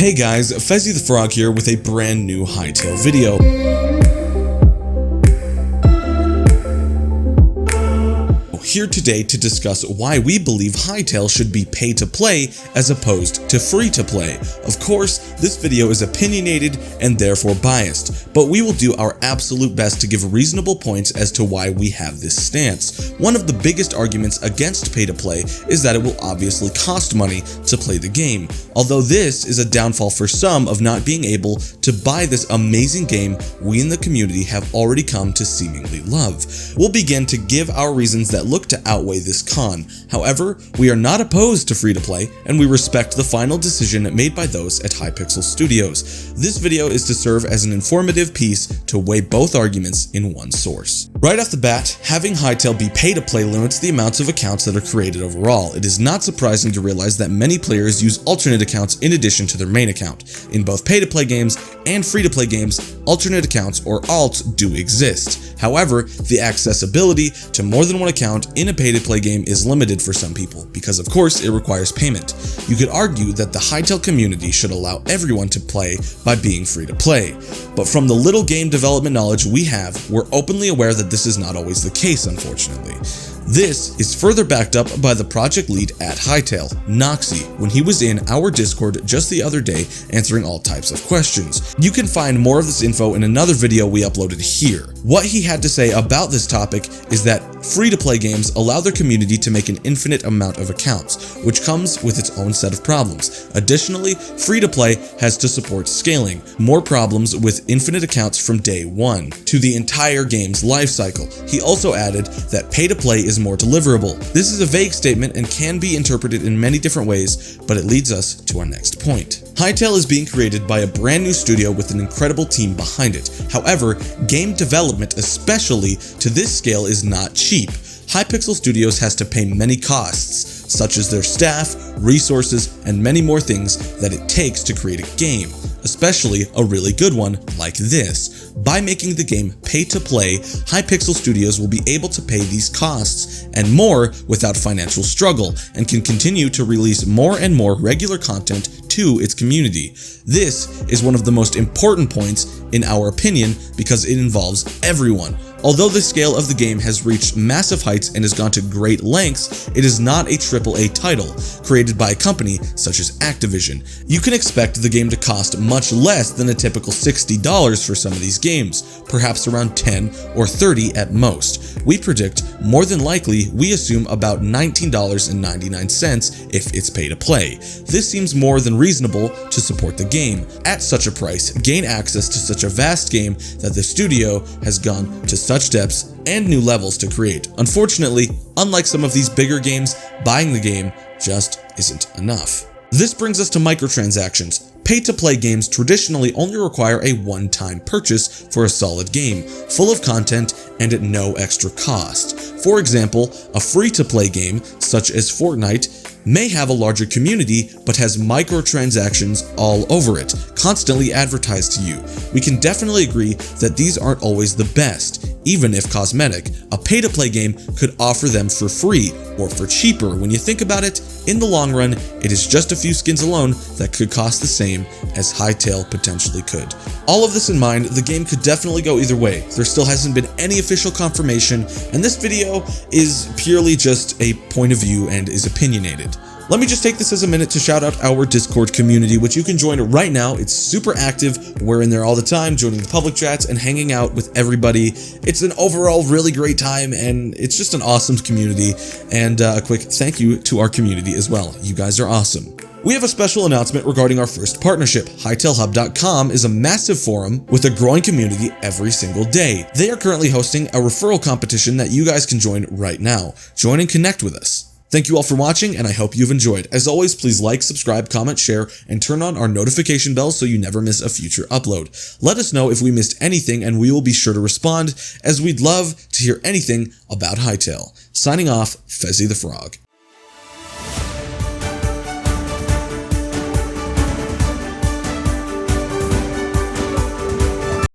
Hey guys, Fezzy the Frog here with a brand new Hytale video. Here today to discuss why we believe Hytale should be pay to play as opposed to free to play. Of course, this video is opinionated and therefore biased, but we will do our absolute best to give reasonable points as to why we have this stance. One of the biggest arguments against pay to play is that it will obviously cost money to play the game, although this is a downfall for some of not being able to buy this amazing game we in the community have already come to seemingly love. We'll begin to give our reasons that look to outweigh this con. However, we are not opposed to free-to-play, and we respect the final decision made by those at Hytale Studios. This video is to serve as an informative piece to weigh both arguments in one source. Right off the bat, having Hytale be pay-to-play limits the amounts of accounts that are created overall. It is not surprising to realize that many players use alternate accounts in addition to their main account. In both pay-to-play games and free-to-play games, alternate accounts or alts do exist. However, the accessibility to more than one account in a pay-to-play game is limited for some people, because of course it requires payment. You could argue that the Hytale community should allow everyone to play by being free to play, but from the little game development knowledge we have, we're openly aware that this is not always the case, unfortunately. This is further backed up by the project lead at Hytale, Noxy, when he was in our Discord just the other day answering all types of questions. You can find more of this info in another video we uploaded here. What he had to say about this topic is that free-to-play games allow their community to make an infinite amount of accounts, which comes with its own set of problems. Additionally, free-to-play has to support scaling, more problems with infinite accounts from day one, to the entire game's lifecycle. He also added that pay-to-play is more deliverable. This is a vague statement and can be interpreted in many different ways, but it leads us to our next point. Hytale is being created by a brand new studio with an incredible team behind it. However, game development, especially to this scale, is not cheap. Hytale Studios has to pay many costs, such as their staff, resources, and many more things that it takes to create a game, especially a really good one like this. By making the game pay to play, Hytale Studios will be able to pay these costs and more without financial struggle, and can continue to release more and more regular content to its community. This is one of the most important points in our opinion because it involves everyone. Although the scale of the game has reached massive heights and has gone to great lengths, it is not a AAA title created by a company such as Activision. You can expect the game to cost much less than a typical $60 for some of these games, perhaps around $10 or $30 at most. We predict, more than likely, we assume about $19.99 if it's pay to play. This seems more than reasonable to support the game. At such a price, gain access to such a vast game that the studio has gone to such depths and new levels to create. Unfortunately, unlike some of these bigger games, buying the game just isn't enough. This brings us to microtransactions. Pay-to-play games traditionally only require a one-time purchase for a solid game, full of content and at no extra cost. For example, a free-to-play game, such as Fortnite, may have a larger community but has microtransactions all over it, constantly advertised to you. We can definitely agree that these aren't always the best. Even if cosmetic, a pay-to-play game could offer them for free or for cheaper. When you think about it, in the long run, it is just a few skins alone that could cost the same as Hytale potentially could. All of this in mind, the game could definitely go either way. There still hasn't been any official confirmation, and this video is purely just a point of view and is opinionated. Let me just take this as a minute to shout out our Discord community, which you can join right now. It's super active. We're in there all the time, joining the public chats and hanging out with everybody. It's an overall really great time, and it's just an awesome community. And a quick thank you to our community as well. You guys are awesome. We have a special announcement regarding our first partnership. HytaleHub.com is a massive forum with a growing community every single day. They are currently hosting a referral competition that you guys can join right now. Join and connect with us. Thank you all for watching, and I hope you've enjoyed. As always, please like, subscribe, comment, share, and turn on our notification bell so you never miss a future upload. Let us know if we missed anything, and we will be sure to respond, as we'd love to hear anything about Hytale. Signing off, Fezzy the Frog.